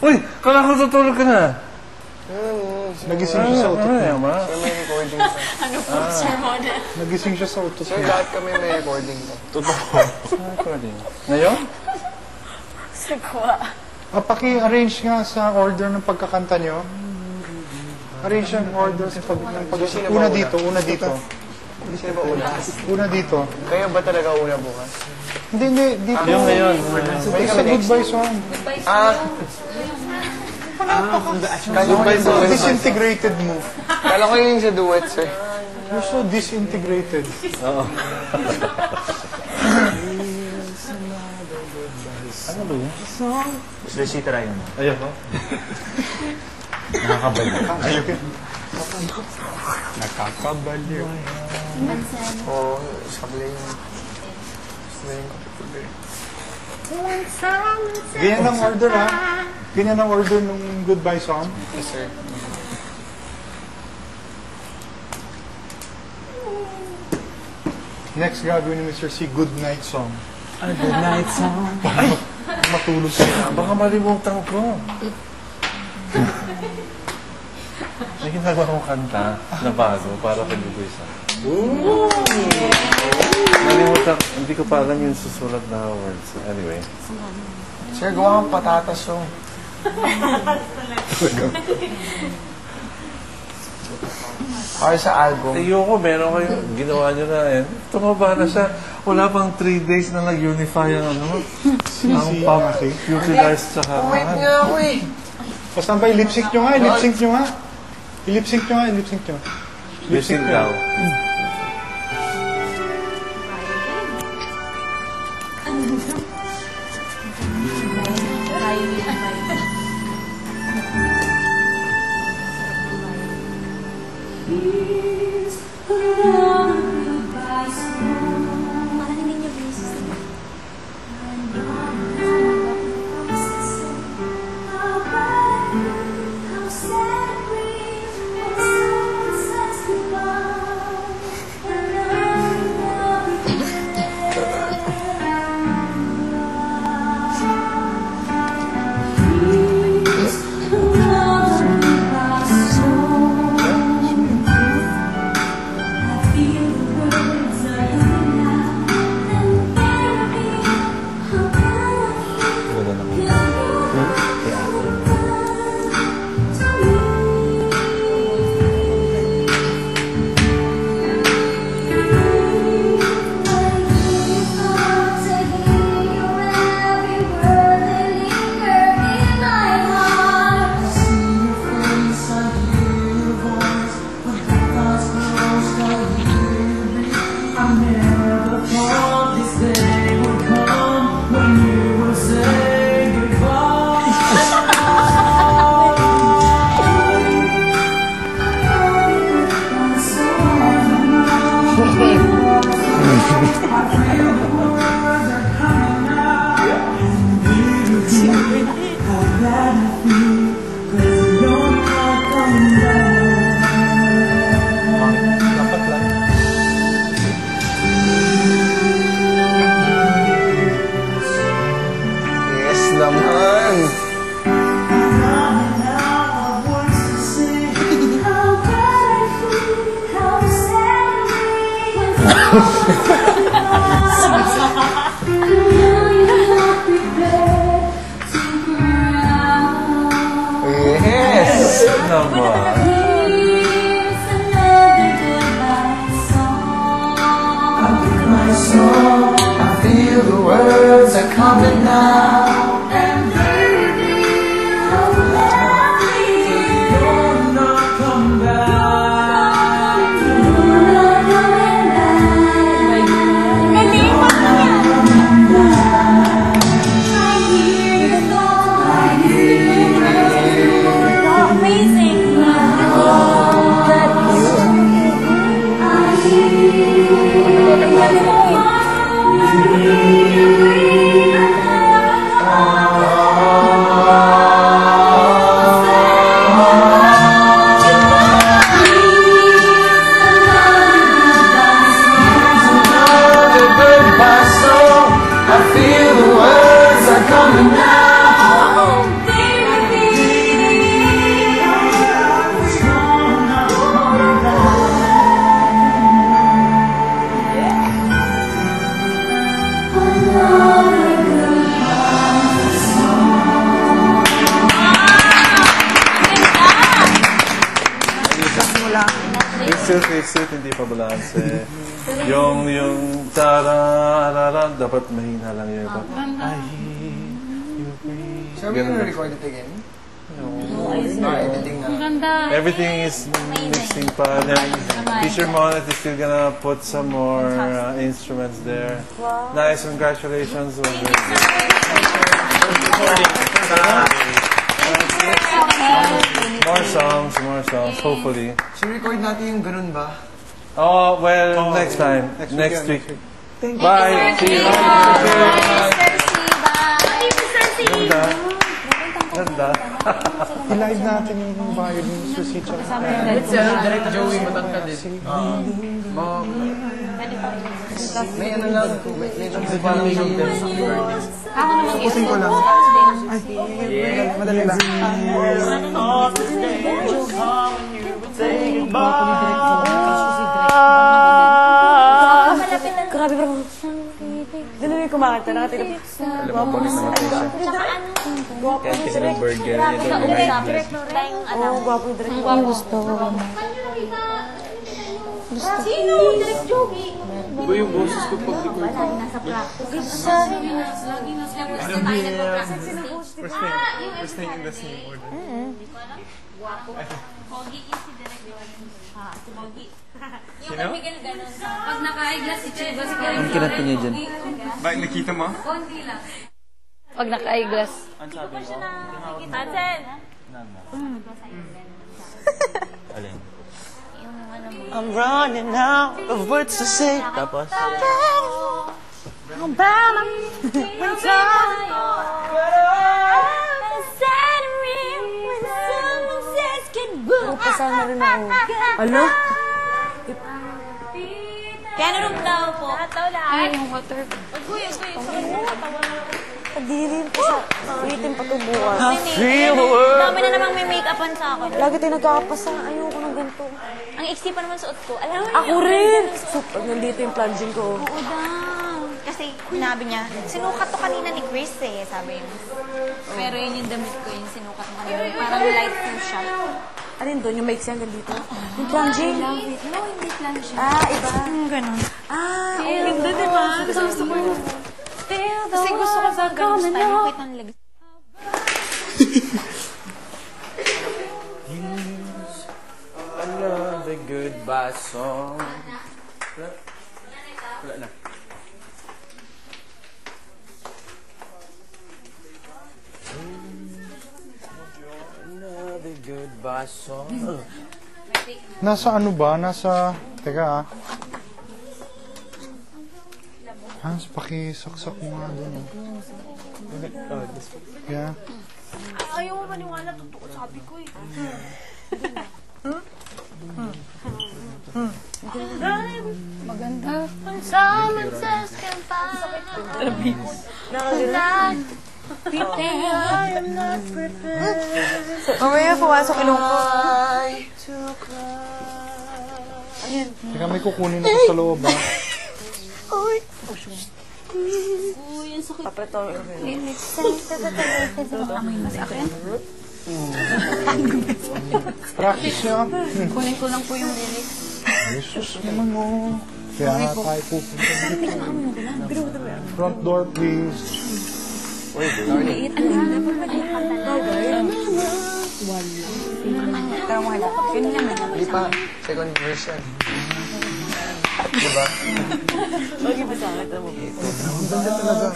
Uy, kala ko tutulog ka na. Nagising siya sa utot niya. Sir, may recording pa. Ano po, sir Mona? Nagising siya sa utot Sir, niya. lahat kami may recording pa. Totoo. Recording. Ngayon? Sir Kuwa. Paki-arrange nga sa order ng pagkakanta nyo. Arrange ang order sa pagkakanta. Una dito, una dito. Sino ba una? Una dito. Kayo ba talaga una bukas? Hindi, dito. Yung ngayon. May sa goodbye song. Goodbye So, song. disintegrated mo. Kala ko yung sa duet, sir. You're so disintegrated. Oo. Ano ba yun? Resita yun. Ayoko. Nakakabalik. Nakakabaliw. Oo, sablay yung... Sablay yung kapitulay. Ganyan ang order, ha? Ganyan ang order ng goodbye song. Yes, sir. Next gagawin ni Mr. C, good night song. A good night song. Ay! Matulog siya. Baka malimutan ko. May ginagawa kong kanta na bago para kay Luisa. Nalimutan, hindi ko pa alam yung susulat na words. Anyway. Sir, gawa kang patatas yung... Para sa album. Ayoko, meron kayo. Ginawa nyo na yan. Tumaba na siya. Wala pang 3 days na nag-unify ang ano. Ang pop, utilized sa Wait harapan. nga ako eh. Basta ba, i-lip-sync nyo nga, i-lip-sync nyo nga. I-lip-sync nyo nga, i-lip-sync nyo. Listen daw. Yes naman. Yes! Naman. I feel the words are coming now. And baby, I'm you're not come back. You're not coming back. I hear your thoughts. I hear your Amazing. Still fix it, hindi pa balanse. Yung tararara, dapat mahina lang yun. So, are we gonna record it again? Editing na. Ganda. Everything is mixing pa. Then, Teacher Monet is still gonna put some more instruments there. Nice, congratulations. More songs, hopefully. So, record natin yung ganun ba? Oh, well, next time. Next week. Bye. See you. Ganda. Ganda. I-live natin yung bayad ng Sir Sicha. Direct Joey, matangkad din. May ano lang, may parang yung Ako naman Pusin ko lang. Madali lang. Grabe bro. Doon na yung kumakanta. Nakatigap. Alam mo, polis naman siya. Kaya kasi ng burger. Oo, gwapo yung direct. gusto ko. Sino? Direct Joey. Ba yung boses ko pag record? Nasa practice. Lagi na sila gusto tayo nagpa-practice. First name in the same order. Pogi is si Direct Joey. Si Pogi. Yung kay Miguel ganun. Pag naka-eyeglass si Chiba, si Direct Ang kinanta niya dyan. Bakit nakita mo? Konti lang. Pag naka-eyeglass. Aten! Alin? I'm running out of words to say. Tapos? Upasa na rin ako. Ano? Kaya naroon daw po. Ay, yung water. Pagdilin ko sa ulitin pa ito bukas. Feel the world. Dami na namang may make-upan sa akin. Lagi tayo nagkakapasa. Ayoko ng ganito. Ang iksi pa naman suot ko. Alam mo Ako rin! Super, nandito yung plunging ko. Oo daw. Kasi sinabi niya, sinukat to kanina ni Chris eh, sabi niya. Pero yun yung damit ko, yung sinukat mo kanina. Parang light blue siya. Alin doon? Yung maiksi hanggang dito? Yung plunging? No, hindi lang siya. Ah, iba. Ganun. Ah, Feel the diba? Gusto ko yun. Kasi gusto ko sa ganun style. Makita ang legs. Another goodbye song. Wala na. Another goodbye song. Nasa ano ba? Nasa... Teka ah. Hans, pakisaksak mo nga doon. Yeah. Ayaw mo maniwala, totoo sabi ko eh. Maganda. When someone says can find I am not prepared. mamaya pumasok ilong ko. Teka, may kukunin ako sa loob ah. Papalit ako yung Practice niya. Kunin ko lang po yung lyrics. Jesus naman mo. Kaya nga tayo pupunta dito. Front door, please. Hindi pa. Second version. Diba? Okay ba sa akin? Ang ganda talaga.